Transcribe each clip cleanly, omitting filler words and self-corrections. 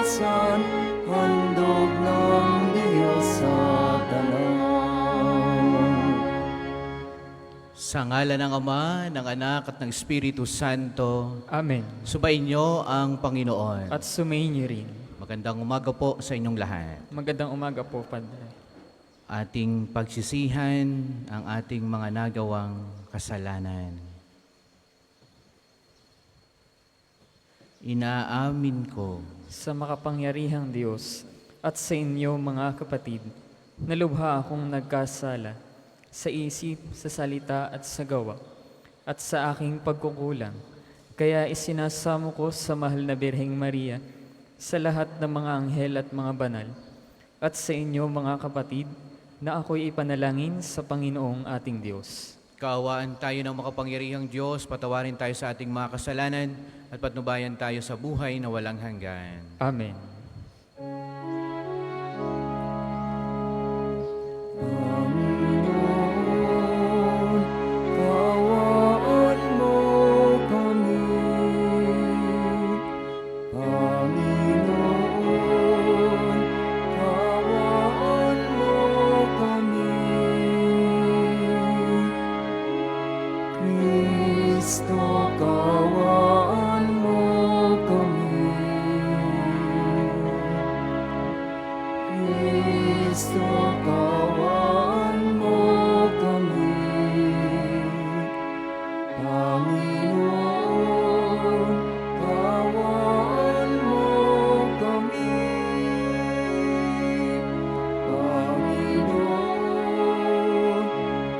kaligtasan, handog ng Diyos sa tanan. Sa ngalan ng Ama, ng Anak at ng Espiritu Santo, Amen. subayin niyo ang Panginoon. At sumayin niyo rin. Magandang umaga po sa inyong lahat. Magandang umaga po, Padre. Ating pagsisihan ang ating mga nagawang kasalanan. Inaamin ko Sa makapangyarihang Diyos at sa inyo mga kapatid, nalubha akong nagkasala sa isip, sa salita at sa gawa, at sa aking pagkukulang. Kaya isinasamo ko sa mahal na Birheng Maria, sa lahat ng mga anghel at mga banal, at sa inyo mga kapatid, na ako'y ipanalangin sa Panginoong ating Diyos. kaawaan tayo ng makapangyarihang Diyos, patawarin tayo sa ating mga kasalanan, at patnubayan tayo sa buhay na walang hanggan. Amen. Panginoon, kaawaan mo kami. Panginoon, kaawaan mo kami. Kristo, kaawaan mo kami. Kristo, kaawaan mo kami. Panginoon, kaawaan mo kami. Panginoon,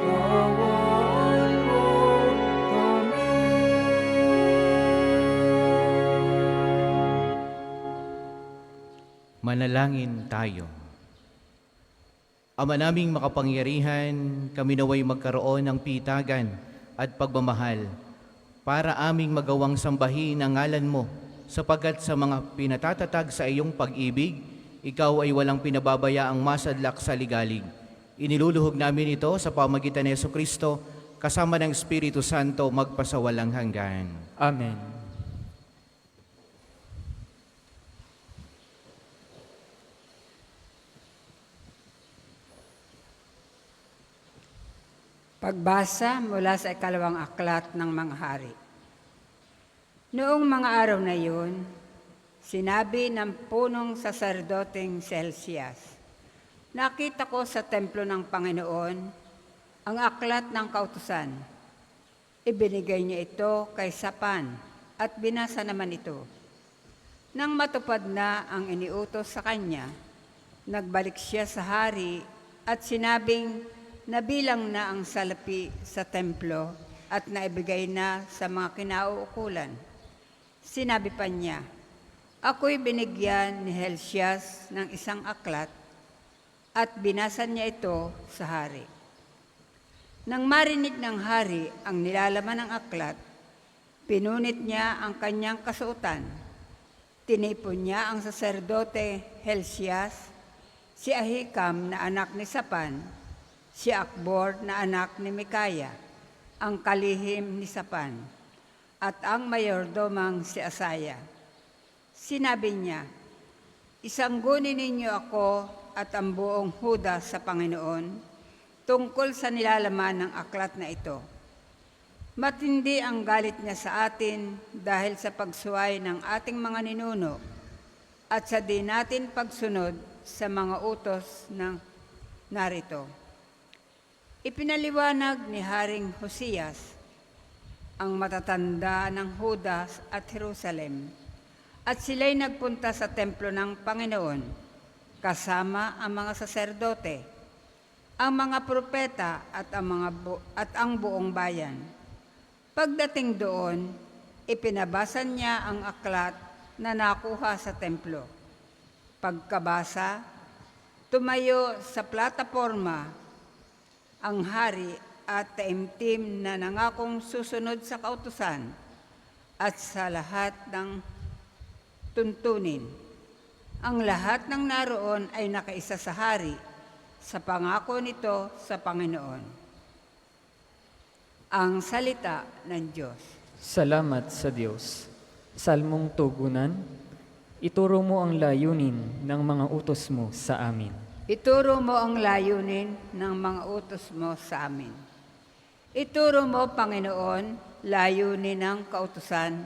kaawaan mo kami. Manalangin tayo. Ama naming makapangyarihan, kami naway magkaroon ng pitagan at pagmamahal para aming magawang sambahin ang ngalan mo, sapagkat sa mga pinatatatag sa iyong pag-ibig, ikaw ay walang pinababayaang masadlak sa ligalig. Iniluluhog namin ito sa pamagitan ni Jesucristo, kasama ng Espiritu Santo, magpasawalang hanggan. Amen. Pagbasa mula sa ikalawang aklat ng mga hari. Noong mga araw na yun, sinabi ng punong saserdoteng Celsius, nakita ko sa templo ng Panginoon ang aklat ng kautusan. Ibinigay niya ito kay Sapan at binasa naman ito. Nang matupad na ang iniutos sa kanya, nagbalik siya sa hari at sinabing nabilang na ang salapi sa templo at naibigay na sa mga kinauukulan. Sinabi pa niya, ako'y binigyan ni Helsias ng isang aklat at binasa niya ito sa hari. Nang marinig ng hari ang nilalaman ng aklat, pinunit niya ang kanyang kasuotan. Tinipon niya ang saserdote Helsias, si Ahikam na anak ni Sapan, si Akbor na anak ni Mikaya, ang kalihim ni Sapan, at ang mayordomang si Asaya. Sinabi niya, isanggunin ninyo ako at ang buong Huda sa Panginoon tungkol sa nilalaman ng aklat na ito. Matindi ang galit niya sa atin dahil sa pagsuway ng ating mga ninuno at sa di natin pagsunod sa mga utos ng narito. Ipinaliwanag ni Haring Hosias ang matatanda ng Judas at Jerusalem, at sila'y nagpunta sa templo ng Panginoon kasama ang mga saserdote, ang mga propeta at ang buong bayan. Pagdating doon, ipinabasa niya ang aklat na nakuha sa templo. Pagkabasa, tumayo sa plataporma ang hari at taimtim na nangakong susunod sa kautusan at sa lahat ng tuntunin. Ang lahat ng naroon ay nakaisa sa hari sa pangako nito sa Panginoon. Ang salita ng Diyos. Salamat sa Diyos. Salmong tugunan. Ituro mo ang layunin ng mga utos mo sa amin. Ituro mo ang layunin ng mga utos mo sa amin. Ituro mo, Panginoon, layunin ng kautusan,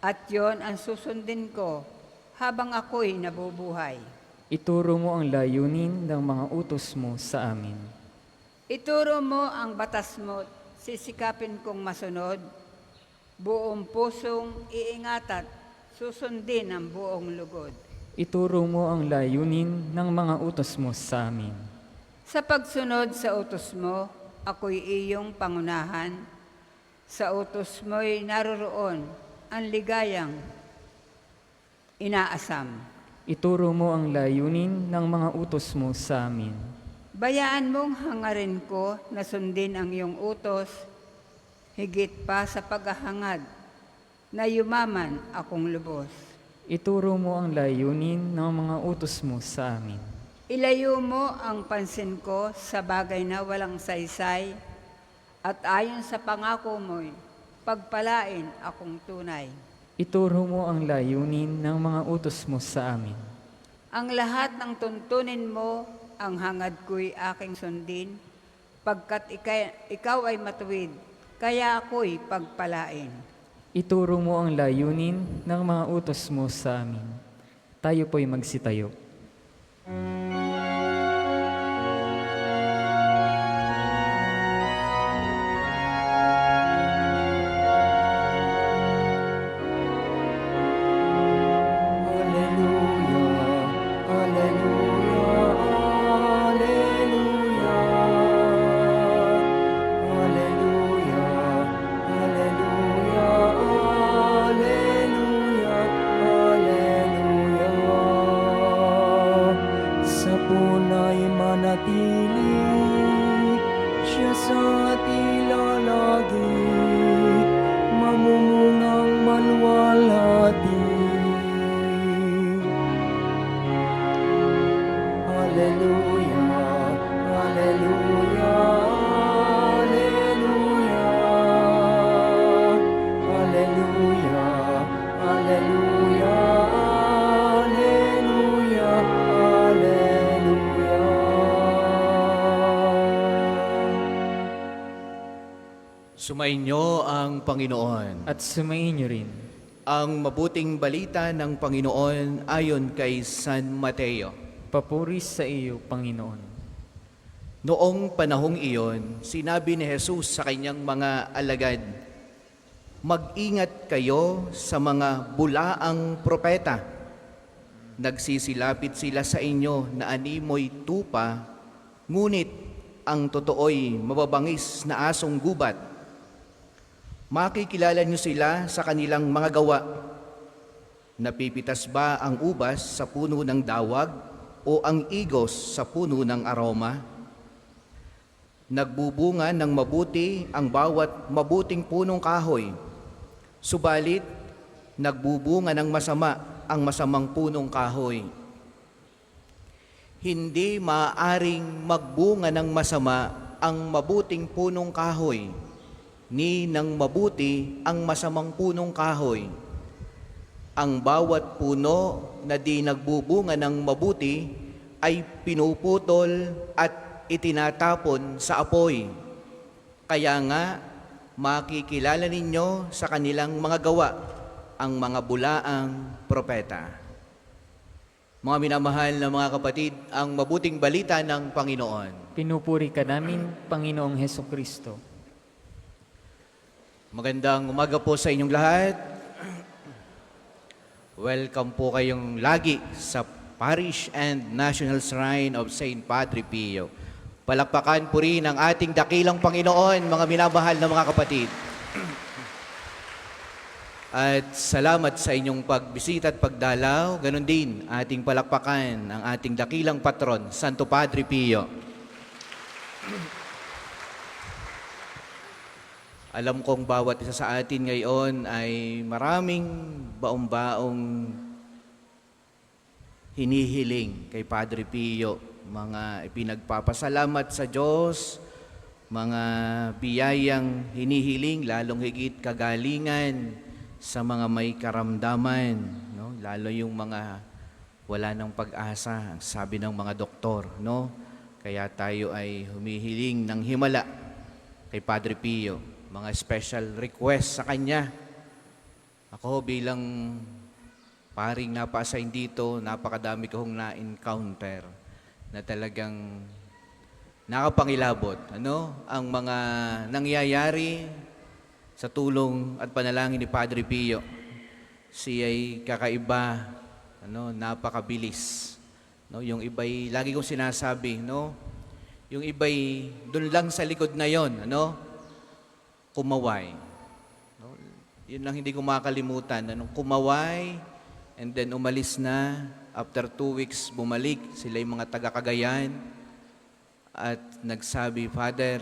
at yon ang susundin ko habang ako'y nabubuhay. Ituro mo ang layunin ng mga utos mo sa amin. Ituro mo ang batas mo, sisikapin kong masunod, buong pusong iingat at susundin ang buong lugod. Ituro mo ang layunin ng mga utos mo sa amin. Sa pagsunod sa utos mo, ako'y iyong pangunahan. Sa utos mo'y naroroon ang ligayang inaasam. Ituro mo ang layunin ng mga utos mo sa amin. Bayaan mong hangarin ko na sundin ang iyong utos, higit pa sa paghahangad na yumaman akong lubos. Ituro mo ang layunin ng mga utos mo sa amin. Ilayo mo ang pansin ko sa bagay na walang saysay, at ayon sa pangako mo'y pagpalain akong tunay. Ituro mo ang layunin ng mga utos mo sa amin. Ang lahat ng tuntunin mo, ang hangad ko'y aking sundin, pagkat ikaw ay matuwid, kaya ako'y pagpalain. Ituro mo ang layunin ng mga utos mo sa amin. Tayo po'y magsitayo. Sa punay manatili, siya sa tila lagi, mamumungang maluwalhati. Hallelujah, hallelujah, hallelujah, hallelujah, hallelujah, hallelujah, hallelujah. Sumainyo ang Panginoon. At sumayin niyo rin. Ang mabuting balita ng Panginoon ayon kay San Mateo. Papuri sa iyo, Panginoon. Noong panahong iyon, sinabi ni Jesus sa kanyang mga alagad, "Mag-ingat kayo sa mga bulaang propeta. Nagsisilapit sila sa inyo na animoy tupa, ngunit ang totoo'y mababangis na asong gubat. Makikilala niyo sila sa kanilang mga gawa. Napipitas ba ang ubas sa puno ng dawag o ang igos sa puno ng aroma? Nagbubunga ng mabuti ang bawat mabuting punong kahoy, subalit nagbubunga ng masama ang masamang punong kahoy. Hindi maaaring magbunga ng masama ang mabuting punong kahoy, ni ng mabuti ang masamang punong kahoy. Ang bawat puno na di nagbubunga ng mabuti ay pinuputol at itinatapon sa apoy. Kaya nga, makikilala ninyo sa kanilang mga gawa ang mga bulaang propeta." Mga minamahal na mga kapatid, ang mabuting balita ng Panginoon. Pinupuri ka namin, Panginoong Hesukristo. Magandang umaga po sa inyong lahat. Welcome po kayong lagi sa Parish and National Shrine of St. Padre Pio. Palakpakan po rin ang ating dakilang Panginoon, mga minamahal na mga kapatid. At salamat sa inyong pagbisita at pagdalaw. Ganon din ating palakpakan ang ating dakilang patron, Santo Padre Pio. Alam kong bawat isa sa atin ngayon ay maraming baong-baong hinihiling kay Padre Pio. Mga ipinagpapasalamat sa Diyos, mga biyayang hinihiling, lalong higit kagalingan sa mga may karamdaman. No? lalo yung mga wala ng pag-asa, ang sabi ng mga doktor, no? Kaya tayo ay humihiling ng himala kay Padre Pio, mga special request sa kanya. Ako bilang paring napa-assign dito, napakadami kong na-encounter na talagang nakapangilabot, ano? Ang mga nangyayari sa tulong at panalangin ni Padre Pio. Siya ay kakaiba, ano, napakabilis. No, yung iba'y lagi kong sinasabi, no? Yung iba'y doon lang sa likod na 'yon, ano? Kumaway. No? Yun lang hindi ko makakalimutan, ano? Kumaway and then umalis na. After 2 weeks, bumalik. Sila yung mga taga-Cagayan at nagsabi, Father,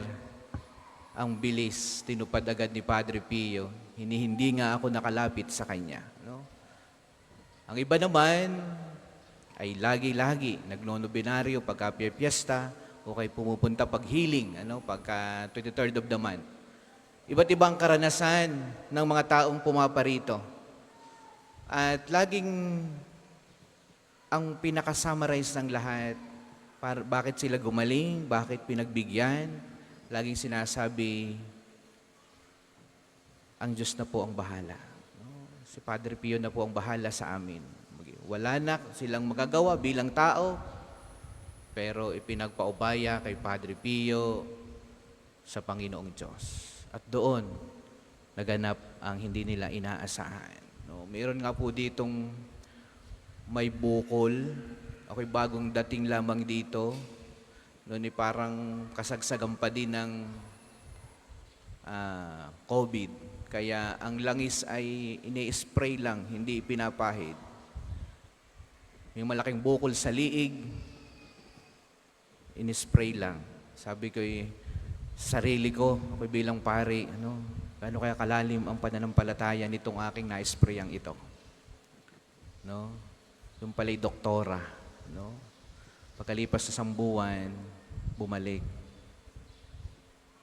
ang bilis, tinupad agad ni Padre Pio. Hindi nga ako nakalapit sa kanya. No? Ang iba naman ay lagi-lagi nagnonobinaryo pagka piyesta o kay pumupunta pag healing, ano, pagka 23rd of the month. Iba't ibang karanasan ng mga taong pumaparito. At laging ang pinaka-summarize ng lahat, bakit sila gumaling, bakit pinagbigyan, laging sinasabi, ang Diyos na po ang bahala. No? Si Padre Pio na po ang bahala sa amin. Wala na silang magagawa bilang tao, pero ipinagpaubaya kay Padre Pio sa Panginoong Diyos. At doon, naganap ang hindi nila inaasahan. No? Mayroon nga po ditong may bukol. Ako'y bagong dating lamang dito. Noon parang kasagsagan pa din ng COVID. Kaya ang langis ay ini-spray lang, hindi pinapahid. Yung malaking bukol sa liig, in-spray lang. Sabi ko, sarili ko, ako bilang pari, ano, gaano kaya kalalim ang pananampalataya nitong aking na-sprayang ito. No? Yung pala'y doktora. No? Pagkalipas sa 1 buwan, bumalik.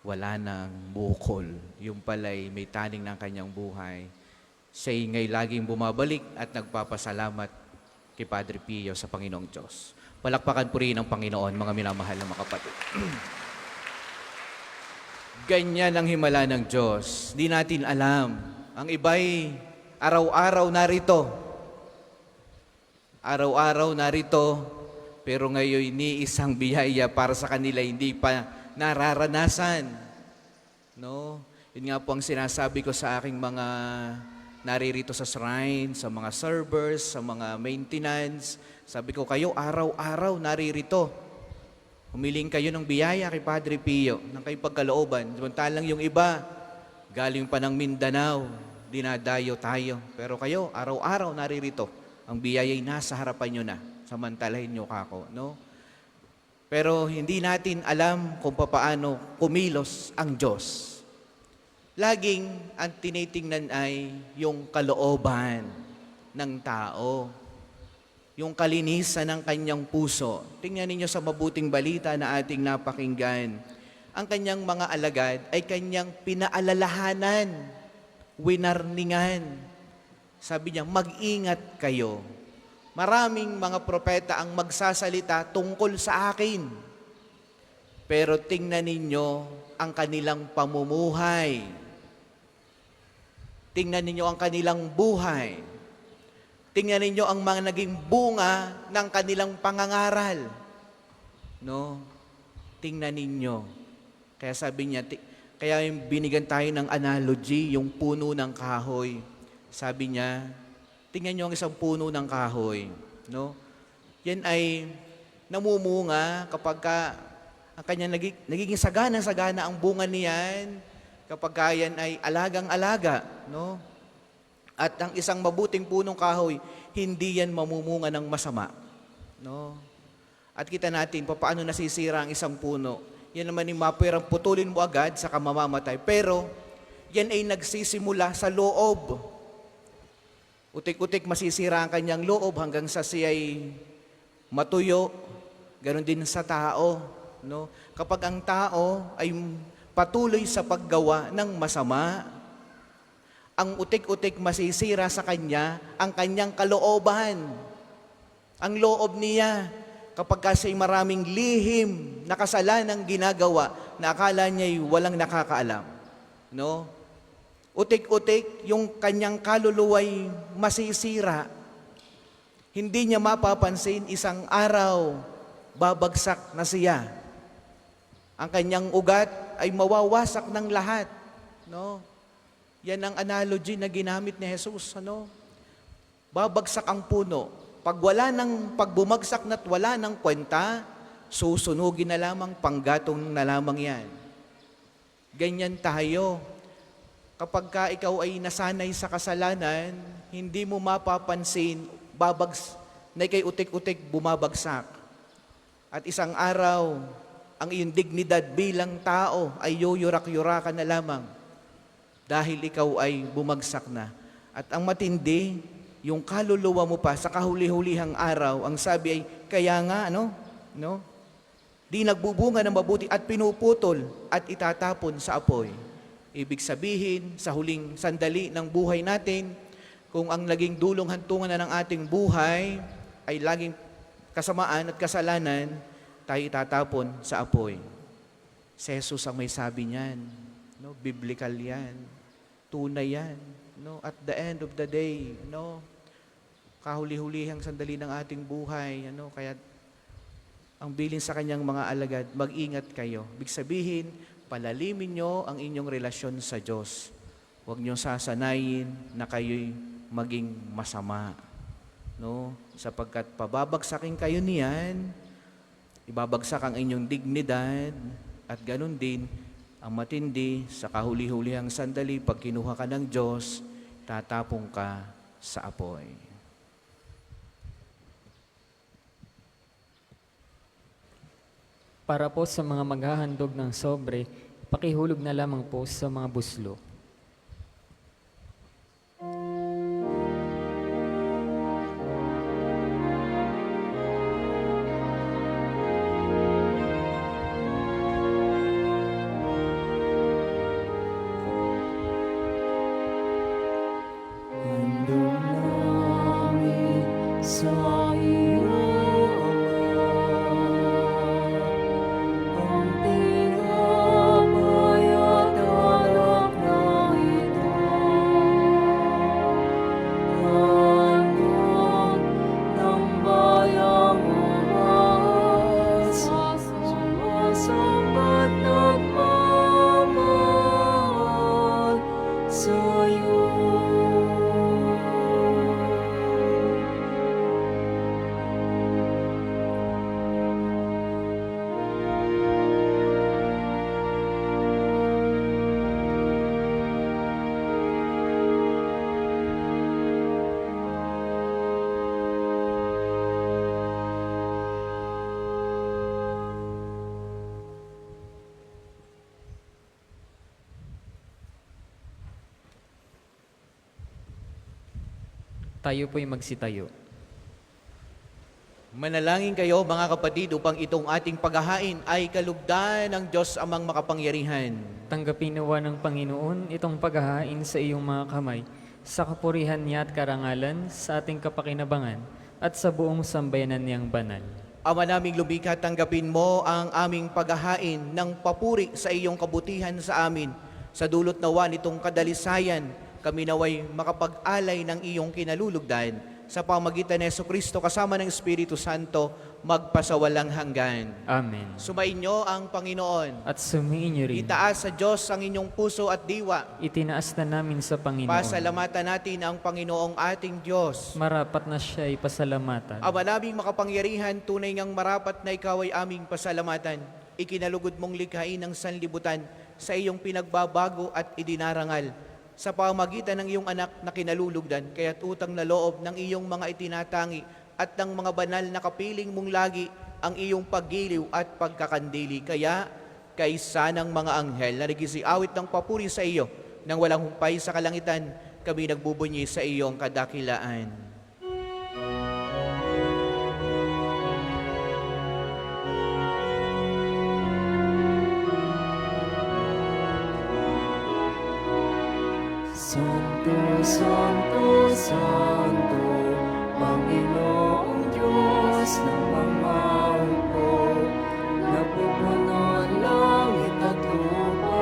Wala nang bukol. Yung pala'y may taning ng kanyang buhay. Siya'y ngay laging bumabalik at nagpapasalamat kay Padre Pio sa Panginoong Diyos. Palakpakan po rin ang Panginoon, mga minamahal na mga kapatid. Ganyan ang himala ng Diyos. Di natin alam. Ang iba'y araw-araw narito. Araw-araw narito, pero ngayon ni isang biyaya para sa kanila hindi pa nararanasan. No? Yun nga po ang sinasabi ko sa aking mga naririto sa shrine, sa mga servers, sa mga maintenance. Sabi ko, kayo araw-araw naririto. Humiling kayo ng biyaya kay Padre Pio, ng kayong pagkalooban. Samantalang yung iba, galing pa ng Mindanao, dinadayo tayo. Pero kayo, araw-araw naririto. Ang biyaya'y nasa harapan nyo na. Samantalahin nyo kako, no? Pero hindi natin alam kung paano kumilos ang Diyos. Laging ang tinitingnan ay yung kalooban ng tao. Yung kalinisan ng kanyang puso. Tingnan ninyo sa mabuting balita na ating napakinggan. Ang kanyang mga alagad ay kanyang pinaalalahanan, winarningan. Sabi niya, mag-ingat kayo. Maraming mga propeta ang magsasalita tungkol sa akin. Pero tingnan ninyo ang kanilang pamumuhay. Tingnan ninyo ang kanilang buhay. Tingnan ninyo ang mga naging bunga ng kanilang pangangaral. No? Tingnan ninyo. Kaya sabi niya, kaya binigyan tayo ng analogy, yung puno ng kahoy. Sabi niya, tingnan niyo ang isang puno ng kahoy. No? Yan ay namumunga kapag ang kanya nagiging sagana ang bunga niyan kapag yan ay alagang-alaga. No? At ang isang mabuting punong kahoy, hindi yan mamumunga ng masama. No? At kita natin, paano nasisira ang isang puno. Yan naman yung mapwerang putulin mo agad sa mamamatay. Pero, yan ay nagsisimula sa loob. Utik-utik masisira ang kanyang loob hanggang sa siya'y matuyo. Ganon din sa tao. No? Kapag ang tao ay patuloy sa paggawa ng masama, Ang utik-utik masisira sa kanya ang kanyang kalooban. Ang loob niya, kapag kasi maraming lihim na kasalanang ginagawa na akala niya'y walang nakakaalam. No? Utik-utik, yung kanyang kaluluway masisira. Hindi niya mapapansin, isang araw, babagsak na siya. Ang kanyang ugat ay mawawasak ng lahat. No? Yan ang analogy na ginamit ni Jesus. Ano? Babagsak ang puno. Pag wala ng pagbumagsak na't wala ng kwenta, susunugin na lamang, panggatong na lamang yan. Ganyan tayo. Kapag ka ikaw ay nasanay sa kasalanan, hindi mo mapapansin, na ikay utik-utik bumabagsak. At isang araw, ang iyong dignidad bilang tao ay yuyurak-yurakan na lamang dahil ikaw ay bumagsak na. At ang matindi, yung kaluluwa mo pa sa kahuli-hulihang araw, ang sabi ay, kaya nga, di nagbubunga ng mabuti at pinuputol at itatapon sa apoy. Ibig sabihin, sa huling sandali ng buhay natin, kung ang naging dulong hantungan na ng ating buhay ay laging kasamaan at kasalanan, tayo itatapon sa apoy. Si Jesus ang may sabi niyan. No? Biblical yan. Tunay yan. No? At the end of the day, kahuli-hulihang sandali ng ating buhay, kaya ang bilin sa kanyang mga alagad, mag-ingat kayo. Ibig sabihin, palalimin nyo ang inyong relasyon sa Diyos. Huwag nyo sasanayin na kayo'y maging masama. No? Sapagkat pababagsakin kayo niyan, ibabagsak ang inyong dignidad, at ganun din, ang matindi, sa kahuli-hulihang sandali, pag kinuha ka ng Diyos, tatapong ka sa apoy. Para po sa mga maghahandog ng sobre, pakihulog na lamang po sa mga buslo. Handog namin sa iyo, Ama, ang tinapay at alak na ito. Handog ng bayang umahal sa sumasambat nagmamahal sa iyo. Tayo po'y magsitayo. Manalangin kayo mga kapatid upang itong ating paghahain ay kalugdan ng Diyos amang makapangyarihan. Tanggapin nawa ng Panginoon itong paghahain sa iyong mga kamay, sa kapurihan niya at karangalan, sa ating kapakinabangan, at sa buong sambayanan niyang banal. Ama naming lumikha, tanggapin mo ang aming paghahain ng papuri sa iyong kabutihan sa amin. Sa dulot nawa nitong kadalisayan, kami naway makapag-alay ng iyong kinalulugdan sa pamagitan ni Jesucristo kasama ng Espiritu Santo magpasawalang hanggan. Amen. Sumainyo ang Panginoon. At sumiin niyo rin. Itaas sa Diyos ang inyong puso at diwa. Itinaas na namin sa Panginoon. Pasalamatan natin ang Panginoong ating Diyos. Marapat na siya ay pasalamatan. Ama naming makapangyarihan, tunay ngang marapat na ikaw ay aming pasalamatan. Ikinalugod mong likhain ng sanlibutan sa iyong pinagbabago at idinarangal. Sa pamagitan ng iyong anak na kinalulugdan, kaya't utang na loob ng iyong mga itinatangi at ng mga banal na kapiling mong lagi ang iyong paggiliw at pagkakandili. Kaya, kaysa ng mga anghel na nagisiawit ng papuri sa iyo, nang walang humpay sa kalangitan, kami nagbubunyi sa iyong kadakilaan. San Santo, Santo, Panginoong Diyos ng mga hukbo, napupuno ang langit at lupa,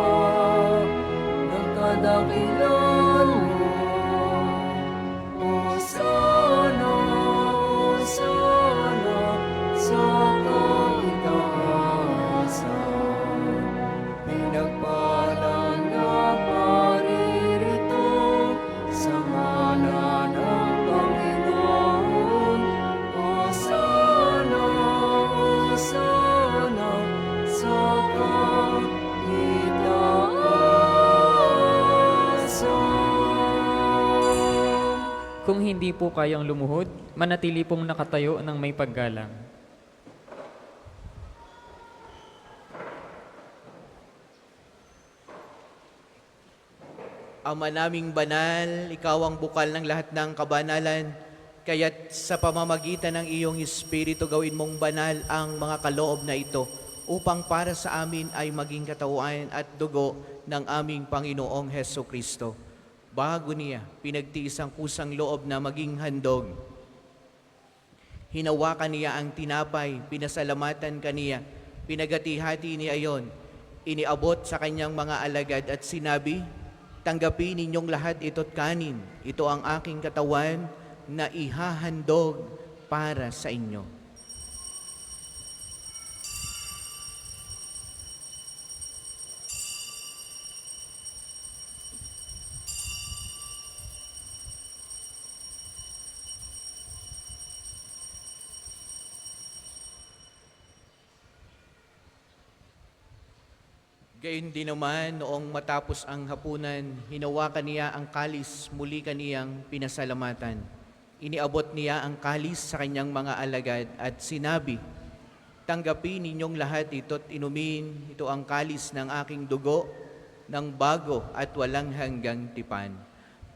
ng kadakilan mo. Hosana, Hosana, sa kaitaasan. Pinagpala na paririto sa ngalan ng Panginoon. Hosana, Hosana, sa kaitaasan. Kung hindi po kayang lumuhod, manatili pong nakatayo ng may paggalang. Ama naming banal, ikaw ang bukal ng lahat ng kabanalan, kaya't sa pamamagitan ng iyong Espiritu gawin mong banal ang mga kaloob na ito, upang para sa amin ay maging katawan at dugo ng aming Panginoong Heso Kristo. Bago niya, pinagtiis ang kusang loob na maging handog. Hinawakan niya ang tinapay, pinasalamatan kaniya, pinagati-hati niya ayon, iniabot sa kanyang mga alagad at sinabi, "Tanggapin ninyong lahat ito't kanin, ito ang aking katawan na ihahandog para sa inyo." Gayon din naman, noong matapos ang hapunan, hinawakan niya ang kalis, muli kaniyang pinasalamatan. Iniabot niya ang kalis sa kanyang mga alagad at sinabi, "Tanggapin ninyong lahat ito't inumin, ito ang kalis ng aking dugo, ng bago at walang hanggang tipan.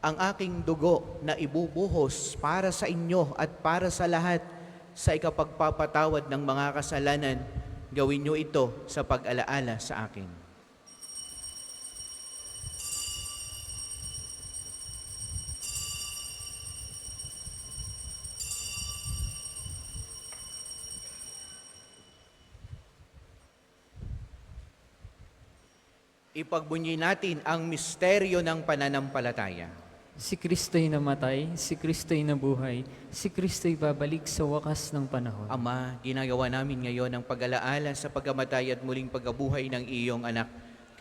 Ang aking dugo na ibubuhos para sa inyo at para sa lahat sa ikapagpapatawad ng mga kasalanan, gawin niyo ito sa pag-alaala sa akin." Ipagbunyi natin ang misteryo ng pananampalataya. Si Kristo'y namatay, si Kristo'y nabuhay, si Kristo'y babalik sa wakas ng panahon. Ama, ginagawa namin ngayon ang pag-alaala sa pagkamatay at muling pagkabuhay ng iyong anak.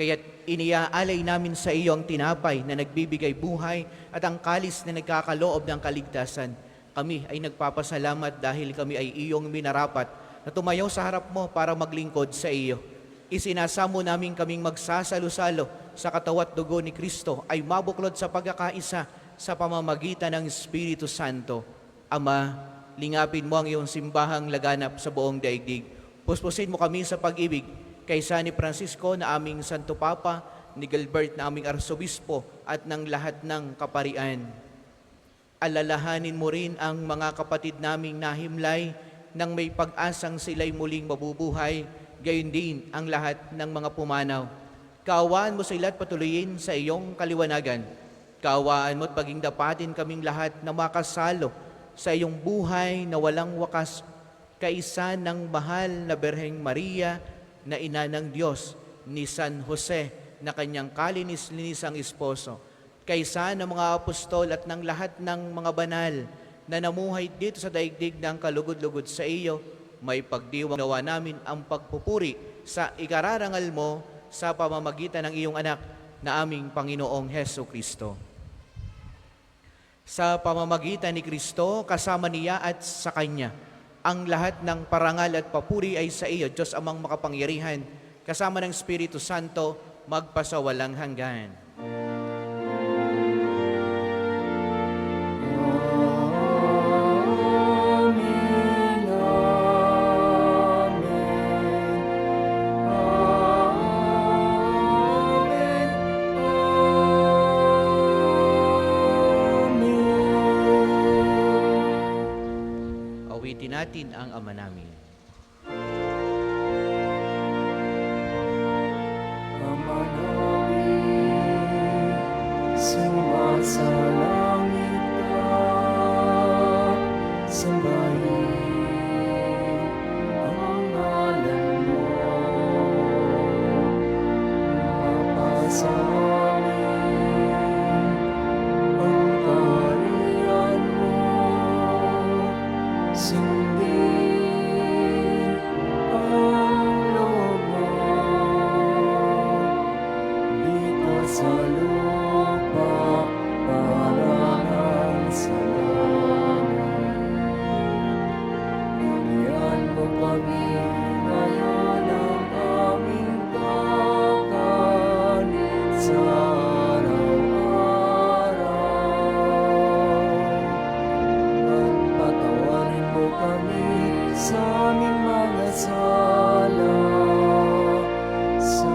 Kaya't iniaalay namin sa iyo ang tinapay na nagbibigay buhay at ang kalis na nagkakaloob ng kaligtasan. Kami ay nagpapasalamat dahil kami ay iyong minarapat na tumayo sa harap mo para maglingkod sa iyo. Isinasamo namin kaming magsasalo-salo sa katawan at dugo ni Kristo ay mabuklod sa pagkakaisa sa pamamagitan ng Espiritu Santo. Ama, lingapin mo ang iyong simbahang laganap sa buong daigdig. Puspusin mo kami sa pag-ibig kaysa ni Francisco na aming Santo Papa, ni Gilbert na aming Arsobispo at ng lahat ng kaparian. Alalahanin mo rin ang mga kapatid naming nahimlay nang may pag-asang sila'y muling mabubuhay, gayon din ang lahat ng mga pumanaw. Kaawaan mo sila at patuloyin sa iyong kaliwanagan. Kaawaan mo at paging dapatin kaming lahat na makasalo sa iyong buhay na walang wakas, kaisa ng mahal na Birheng Maria na ina ng Diyos, ni San Jose na kanyang kalinis-linisang esposo, kaisa ng mga apostol at ng lahat ng mga banal na namuhay dito sa daigdig ng kalugod-lugod sa iyo, may pagdiwang gawa namin ang pagpupuri sa ikararangal mo sa pamamagitan ng iyong anak na aming Panginoong Heso Kristo. Sa pamamagitan ni Kristo, kasama niya at sa Kanya, ang lahat ng parangal at papuri ay sa iyo, Diyos amang makapangyarihan, kasama ng Espiritu Santo, magpasawalang hanggan. Awitin natin ang Ama namin. Ama namin, Nasa langit ka, sambahin ang ngalan mo. Mapasamin ang kaharian mo. Sundin ang loob mo dito sa lupa parang sa langit. Bigyan mo kami ngayon ng aming kakanin sa araw-araw. At patawarin mo kami sa aming mga sala, sa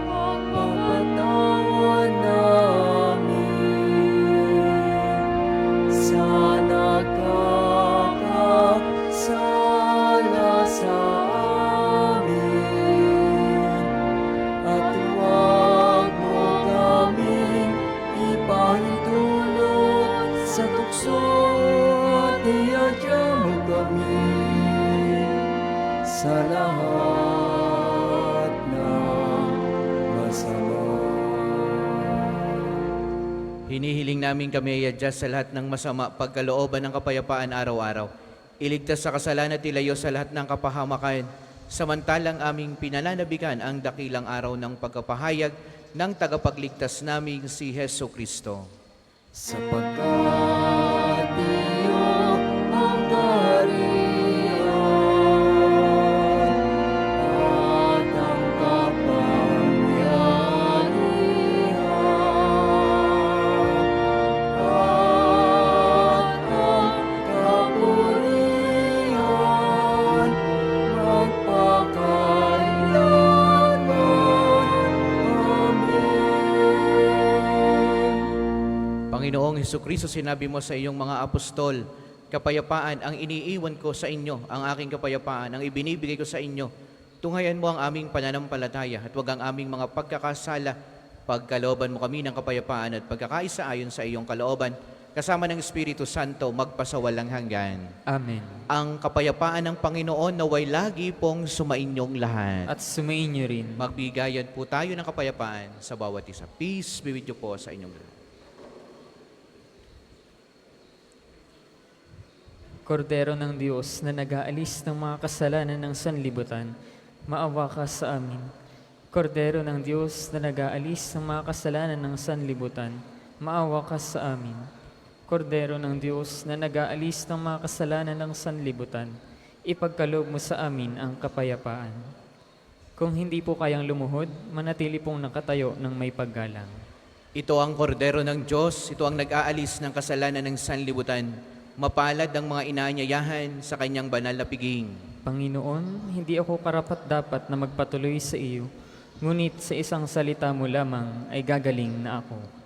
pagpapatawad namin sa nakakasala sa amin. At huwag mo kaming ipahintulot sa tukso at iadya mo kami sa lahat ng masama. Hinihiling namin kami ay adjust sa lahat ng masama, pagkalooban ng kapayapaan araw-araw. Iligtas sa kasalanan at ilayo sa lahat ng kapahamakan, samantalang aming pinananabikan ang dakilang araw ng pagkapahayag ng tagapagligtas naming si Heso Kristo. Sapagkat iyo ang kaharian at ang kapangyarihan at ang kapurihan magpakailanman. Amen. Panginoong Hesukristo, sinabi mo sa iyong mga apostol, kapayapaan ang iniiwan ko sa inyo, ang aking kapayapaan ang ibinibigay ko sa inyo. Tunghayan mo ang aming pananampalataya at huwag ang aming mga pagkakasala. Pagkalooban mo kami ng kapayapaan at pagkakaisa ayon sa iyong kalooban, kasama ng Espiritu Santo magpasawalang hanggan. Amen. Ang kapayapaan ng Panginoon naway lagi pong sumainyong lahat. At sumainyo rin. Magbigayan po tayo ng kapayapaan sa bawat isa. Peace be with you po sa inyong lahat. Kordero ng Diyos na nag-aalis ng mga kasalanan ng sanlibutan, maawa ka sa amin. Kordero ng Diyos na nag-aalis ng mga kasalanan ng sanlibutan, maawa ka sa amin. Kordero ng Diyos na nag-aalis ng mga kasalanan ng sanlibutan, ipagkaloob mo sa amin ang kapayapaan. Kung hindi po kayang lumuhod, manatili pong nakatayo ng may paggalang. Ito ang kordero ng Diyos, ito ang nag-aalis ng kasalanan ng sanlibutan. Mapalad ang mga inaanyayahan sa kanyang banal na piging. Panginoon, hindi ako karapat-dapat na magpatuloy sa iyo, ngunit sa isang salita mo lamang ay gagaling na ako.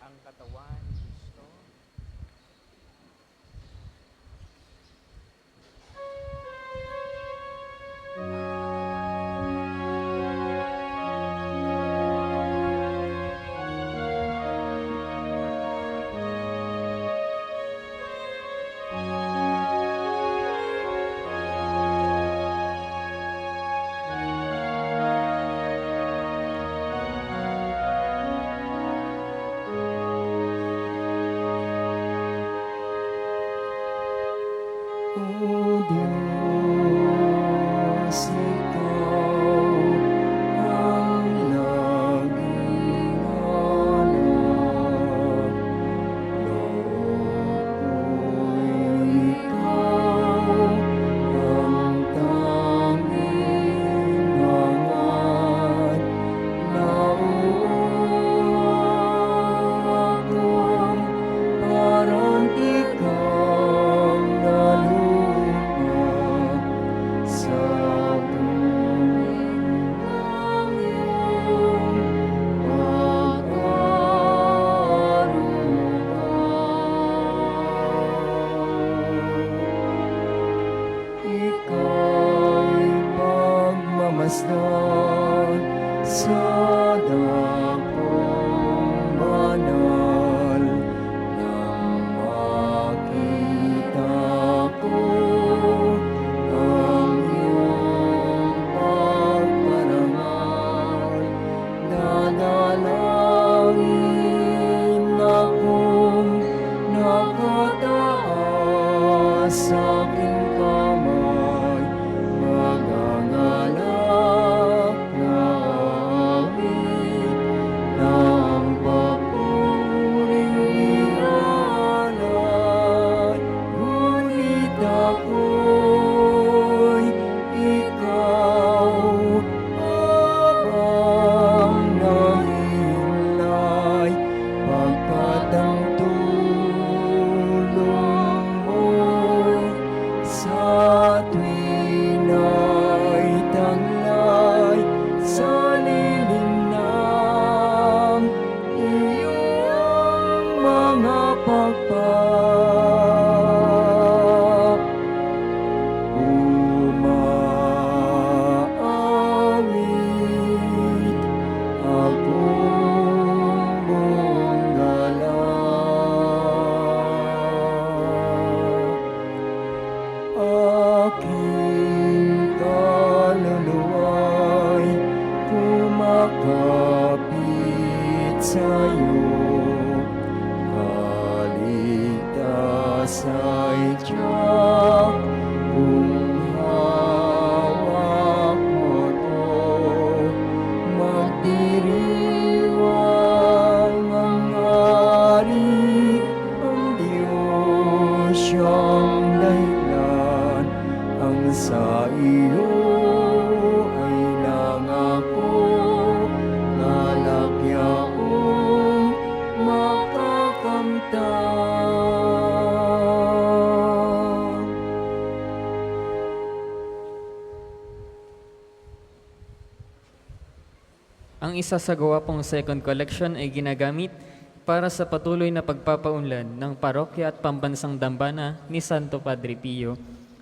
Ang katawan ni Kristo. sa dakong banal nang makita ko ang iyong pagparangal. Dadalangin akong nakataas sa aking kamay, magangalak na awit ng papuring ialay. Ngunit ako'y ikaw habang nahihimlay, pagkat ang tulong mo'y sa tuwin ay taglay sa lilim ng iyong mga pagpag. Umaawit akong buong galak. Aking kaluluwa'y kumakapit sa'yo, kaligtas ay tiyak kung hawak mo to. Magdiriwang ang hari, ang Diyos siyang dahilan, ang sa iyo ay nangako, nalakyaong makakamtan. Ang isa sa gawa pong second collection ay ginagamit para sa patuloy na pagpapaunlad ng parokya at pambansang dambana ni Santo Padre Pio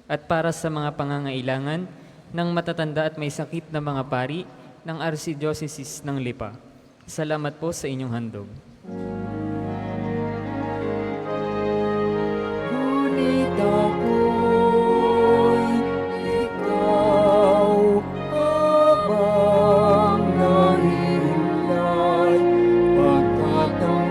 at para sa mga pangangailangan ng matatanda at may sakit na mga pari ng Archdiocese ng Lipa. Salamat po sa inyong handog. Ngunit ako'y ikaw habang nahihimlay, pagkat ang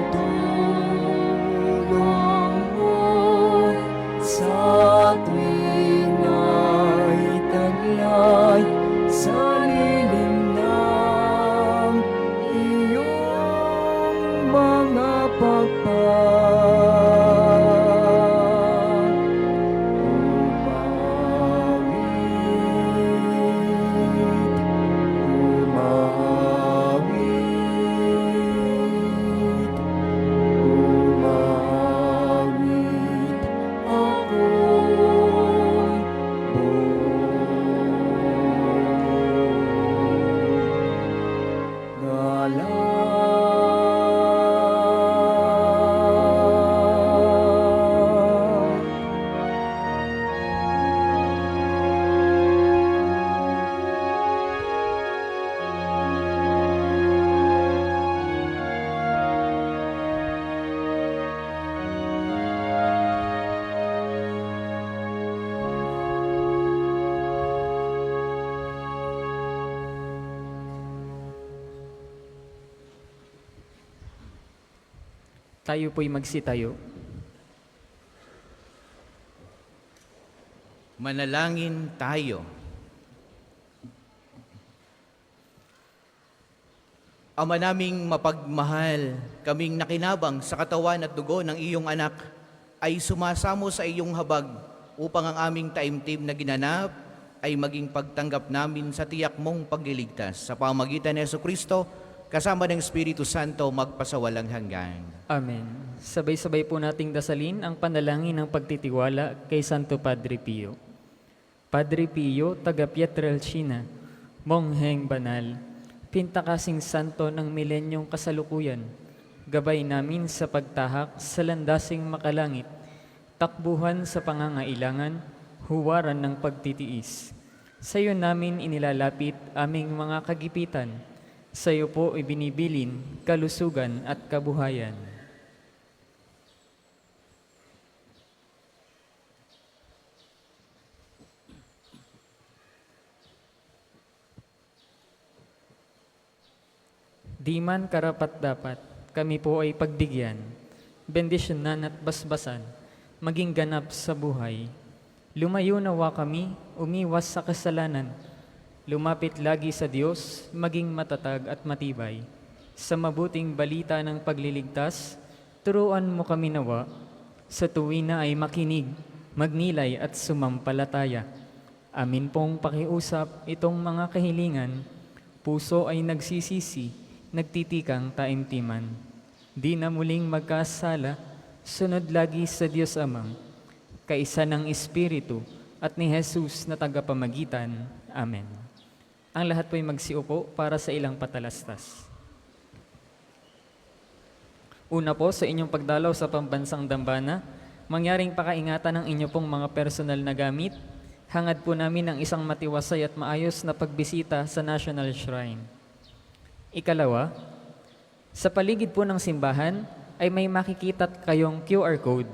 tulong mo'y sa tuwin ay taglay sa lilim ng iyong mga pagpag. Umawit akong buong galak. Tayo po'y magsitayo. Manalangin tayo. Ama naming mapagmahal, kaming nakinabang sa katawan at dugo ng iyong anak ay sumasamo sa iyong habag upang ang aming taimtim na ginanap ay maging pagtanggap namin sa tiyak mong pagliligtas. Sa pamagitan ni Jesucristo, kasama ng Espiritu Santo, magpasawalang hanggan. Amen. Sabay-sabay po nating dasalin ang panalangin ng pagtitiwala kay Santo Padre Pio. Padre Pio, taga Pietrelcina, mongheng banal, pintakasing santo ng milenyong kasalukuyan, gabay namin sa pagtahak sa landasing makalangit, takbuhan sa pangangailangan, huwaran ng pagtitiis. Sa iyo namin inilalapit aming mga kagipitan, Sa iyo po ibinibilin kalusugan at kabuhayan. Di man karapat-dapat, kami po ay pagbigyan, bendisyonan at basbasan, maging ganap sa buhay. Lumayo nawa kami, umiwas sa kasalanan, lumapit lagi sa Diyos, maging matatag at matibay. Sa mabuting balita ng pagliligtas, turuan mo kami nawa, sa tuwi na ay makinig, magnilay at sumampalataya. Amin pong pakiusap itong mga kahilingan, puso ay nagsisisi, nagtitikang taimtiman. Di na muling magkasala, sunod lagi sa Diyos Amang, kaisa ng Espiritu at ni Jesus na tagapamagitan. Amen. Ang lahat po'y magsiupo para sa ilang patalastas. Una po, sa inyong pagdalaw sa pambansang dambana, mangyaring pakaingatan ng inyo pong mga personal na gamit. Hangad po namin ang isang matiwasay at maayos na pagbisita sa National Shrine. Ikalawa, sa paligid po ng simbahan ay may makikita kayong QR code.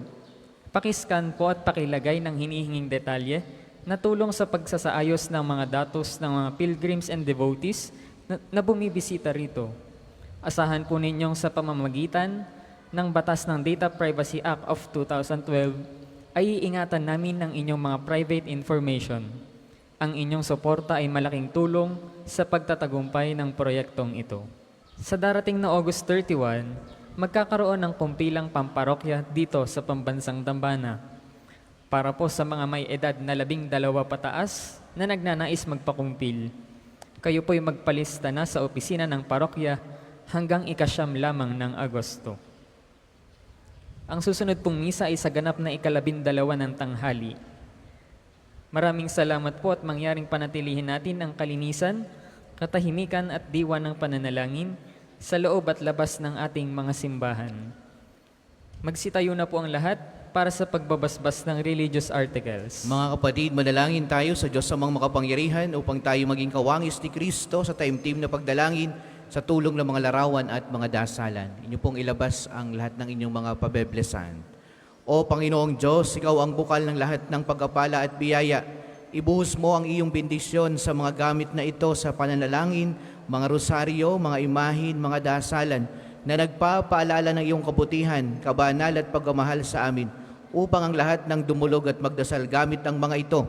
Pakiscan po at pakilagay ng hinihinging detalye na tulong sa pagsasaayos ng mga datos ng mga pilgrims and devotees na bumibisita rito. Asahan po ninyong sa pamamagitan ng batas ng Data Privacy Act of 2012 ay iingatan namin ng inyong mga private information. Ang inyong suporta ay malaking tulong sa pagtatagumpay ng proyektong ito. Sa darating na August 31, magkakaroon ng kumpilang pamparokya dito sa pambansang dambana. Para po sa mga may edad na 12 pataas na nagnanais magpakumpil, kayo po'y magpalista na sa opisina ng parokya hanggang ika-9 lamang ng Agosto. Ang susunod pong misa ay sa ganap na ika-12 ng tanghali. Maraming salamat po at mangyaring panatilihin natin ang kalinisan, katahimikan at diwa ng pananalangin sa loob at labas ng ating mga simbahan. Magsitayo na po ang lahat para sa pagbabasbas ng religious articles. Mga kapatid, manalangin tayo sa Diyos amang makapangyarihan upang tayo maging kawangis ni Kristo sa taimtim na pagdalangin sa tulong ng mga larawan at mga dasalan. Inyo pong ilabas ang lahat ng inyong mga pabeblesan. O Panginoong Diyos, Ikaw ang bukal ng lahat ng pagkapala at biyaya. Ibuhos mo ang iyong bendisyon sa mga gamit na ito sa pananalangin, mga rosaryo, mga imahin, mga dasalan na nagpapaalala ng iyong kabutihan, kabanal at pagmamahal sa amin upang ang lahat ng dumulog at magdasal gamit ng mga ito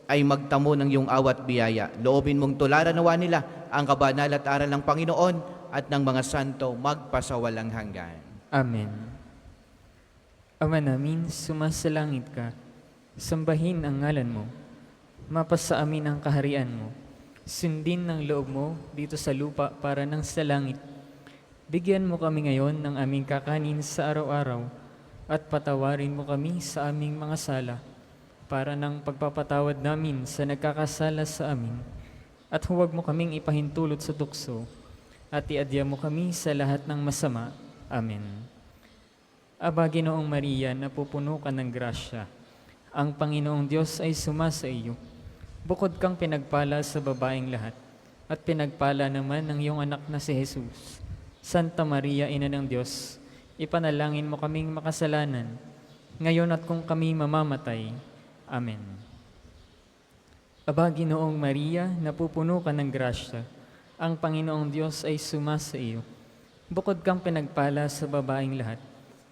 ay magtamo ng iyong awat biyaya. Loobin mong tularan nawa nila ang kabanal at aral ng Panginoon at ng mga santo magpasawalang hanggan. Amen. Ama namin, sumasalangit ka, sambahin ang ngalan mo, mapasa amin ang kaharian mo, sundin ng loob mo dito sa lupa para nang sa langit. Bigyan mo kami ngayon ng aming kakanin sa araw-araw at patawarin mo kami sa aming mga sala para nang pagpapatawad namin sa nagkakasala sa amin at huwag mo kaming ipahintulot sa tukso at iadya mo kami sa lahat ng masama. Amen. Aba, Ginoong Maria, napupuno ka ng grasya. Ang Panginoong Diyos ay sumasa iyo. Bukod kang pinagpala sa babaeng lahat, at pinagpala naman ng iyong anak na si Jesus. Santa Maria, Ina ng Diyos, ipanalangin mo kaming makasalanan, ngayon at kung kami mamamatay. Amen. Aba, Ginoong Maria, napupuno ka ng grasya. Ang Panginoong Diyos ay sumasa iyo. Bukod kang pinagpala sa babaeng lahat,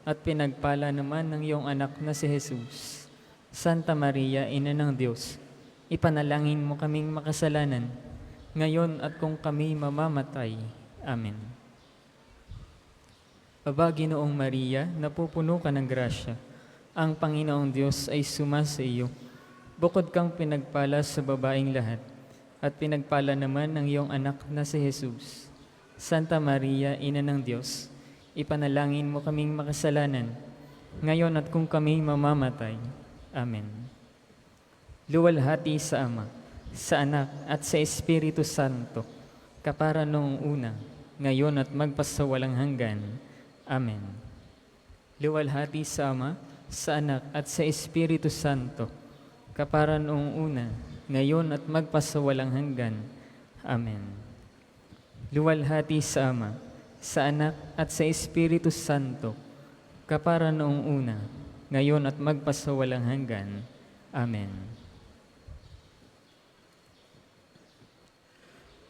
at pinagpala naman ng iyong anak na si Jesus. Santa Maria, Ina ng Diyos, ipanalangin mo kaming makasalanan, ngayon at kung kami mamamatay. Amen. Aba, Ginoong Maria, napupuno ka ng grasya. Ang Panginoong Diyos ay sumasa iyo. Bukod kang pinagpala sa babaeng lahat, at pinagpala naman ng iyong anak na si Jesus. Santa Maria, Ina ng Diyos, ipanalangin mo kaming makasalanan, ngayon at kung kami mamamatay. Amen. Luwalhati sa Ama, sa Anak at sa Espiritu Santo, kapara noong una, ngayon at magpasawalang hanggan. Amen. Luwalhati sa Ama, sa Anak at sa Espiritu Santo, kapara noong una, ngayon at magpasawalang hanggan. Amen. luwalhati sa Ama, sa Anak at sa Espiritu Santo, kapara noong una, ngayon at magpasawalang hanggan. Amen.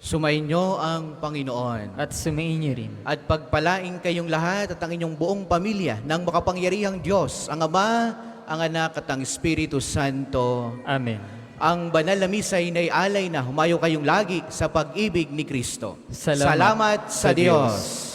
Sumainyo ang Panginoon. At sumainyo rin. At pagpalaing kayong lahat at ang inyong buong pamilya ng makapangyarihang Diyos, ang Ama, ang Anak at ang Espiritu Santo. Amen. Ang banal na misa ay naialay na humayo kayong lagi sa pag-ibig ni Kristo. Salamat Salamat sa sa Diyos. Diyos.